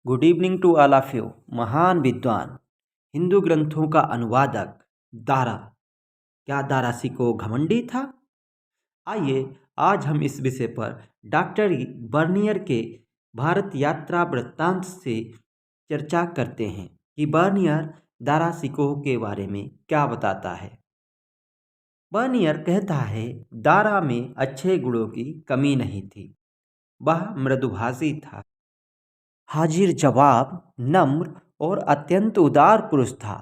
Good evening to all of you. महान विद्वान हिंदू ग्रंथों का अनुवादक दारा, क्या दारा सिको घमंडी था? आइए आज हम इस विषय पर डॉक्टर बर्नियर के भारत यात्रा वृत्तांत से चर्चा करते हैं कि बर्नियर दारा सिकोह के बारे में क्या बताता है। बर्नियर कहता है, दारा में अच्छे गुणों की कमी नहीं थी। वह मृदुभाषी था, हाजिर जवाब, नम्र और अत्यंत उदार पुरुष था,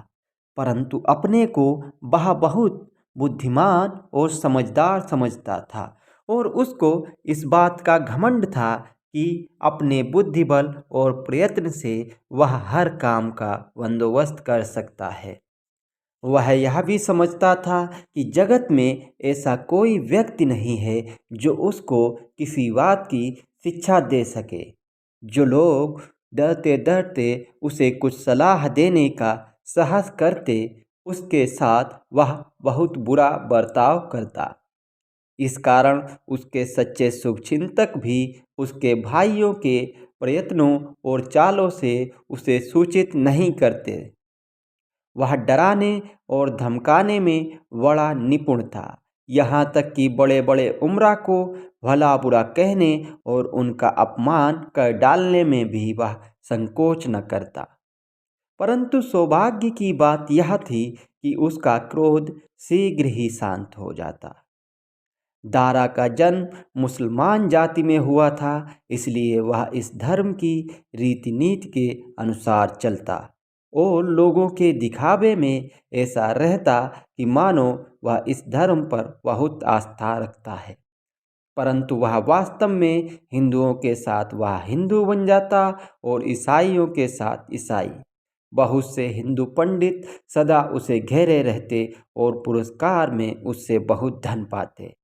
परंतु अपने को वह बहुत बुद्धिमान और समझदार समझता था और उसको इस बात का घमंड था कि अपने बुद्धिबल और प्रयत्न से वह हर काम का बंदोबस्त कर सकता है। वह यह भी समझता था कि जगत में ऐसा कोई व्यक्ति नहीं है जो उसको किसी बात की शिक्षा दे सके। जो लोग डरते डरते उसे कुछ सलाह देने का साहस करते, उसके साथ वह बहुत बुरा बर्ताव करता। इस कारण उसके सच्चे शुभचिंतक भी उसके भाइयों के प्रयत्नों और चालों से उसे सूचित नहीं करते। वह डराने और धमकाने में बड़ा निपुण था, यहाँ तक कि बड़े बड़े उमरा को भला बुरा कहने और उनका अपमान कर डालने में भी वह संकोच न करता। परंतु सौभाग्य की बात यह थी कि उसका क्रोध शीघ्र ही शांत हो जाता। दारा का जन्म मुसलमान जाति में हुआ था, इसलिए वह इस धर्म की रीति नीति के अनुसार चलता और लोगों के दिखावे में ऐसा रहता कि मानो वह इस धर्म पर बहुत आस्था रखता है, परंतु वह वास्तव में हिंदुओं के साथ वह हिंदू बन जाता और ईसाइयों के साथ ईसाई। बहुत से हिंदू पंडित सदा उसे घेरे रहते और पुरस्कार में उससे बहुत धन पाते।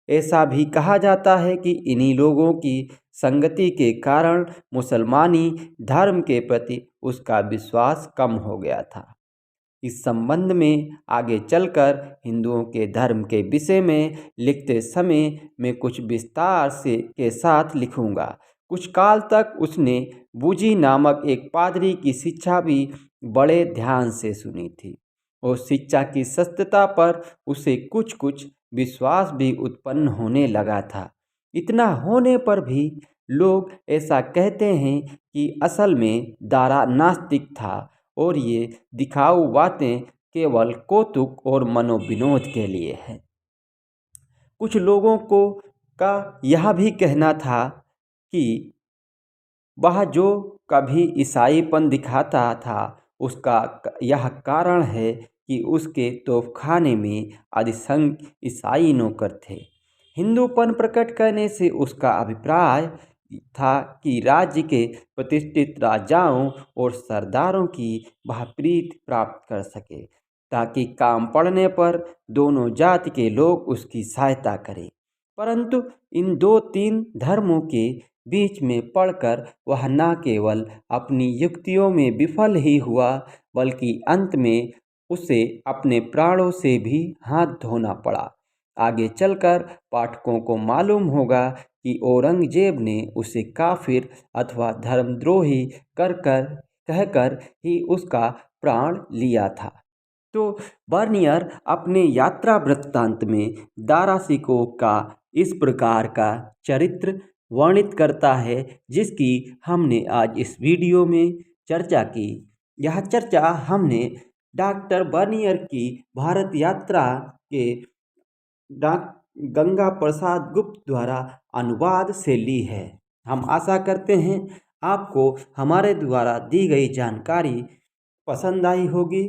ऐसा भी कहा जाता है कि इन्हीं लोगों की संगति के कारण मुसलमानी धर्म के प्रति उसका विश्वास कम हो गया था। इस संबंध में आगे चलकर हिंदुओं के धर्म के विषय में लिखते समय मैं कुछ विस्तार से के साथ लिखूंगा। कुछ काल तक उसने बूजी नामक एक पादरी की शिक्षा भी बड़े ध्यान से सुनी थी और शिक्षा की सत्यता पर उसे कुछ कुछ विश्वास भी उत्पन्न होने लगा था। इतना होने पर भी लोग ऐसा कहते हैं कि असल में दारा नास्तिक था और ये दिखाऊ बातें केवल कौतुक और मनोविनोद के लिए हैं। कुछ लोगों को का यह भी कहना था कि वह जो कभी ईसाईपन दिखाता था उसका यह कारण है कि उसके तोपखाने में अधिसंख्य ईसाई नौकर थे। हिंदूपन प्रकट करने से उसका अभिप्राय था कि राज्य के प्रतिष्ठित राजाओं और सरदारों की वह प्रीति प्राप्त कर सके, ताकि काम पड़ने पर दोनों जाति के लोग उसकी सहायता करें। परंतु इन दो तीन धर्मों के बीच में पड़कर वह न केवल अपनी युक्तियों में विफल ही हुआ, बल्कि अंत में उसे अपने प्राणों से भी हाथ धोना पड़ा। आगे चलकर पाठकों को मालूम होगा कि औरंगजेब ने उसे काफिर अथवा धर्मद्रोही कहकर ही उसका प्राण लिया था। तो बर्नियर अपने यात्रा वृत्तांत में दारा सिकोह का इस प्रकार का चरित्र वर्णित करता है, जिसकी हमने आज इस वीडियो में चर्चा की। यह चर्चा हमने डॉक्टर बर्नियर की भारत यात्रा के गंगा प्रसाद गुप्त द्वारा अनुवाद से ली है। हम आशा करते हैं आपको हमारे द्वारा दी गई जानकारी पसंद आई होगी।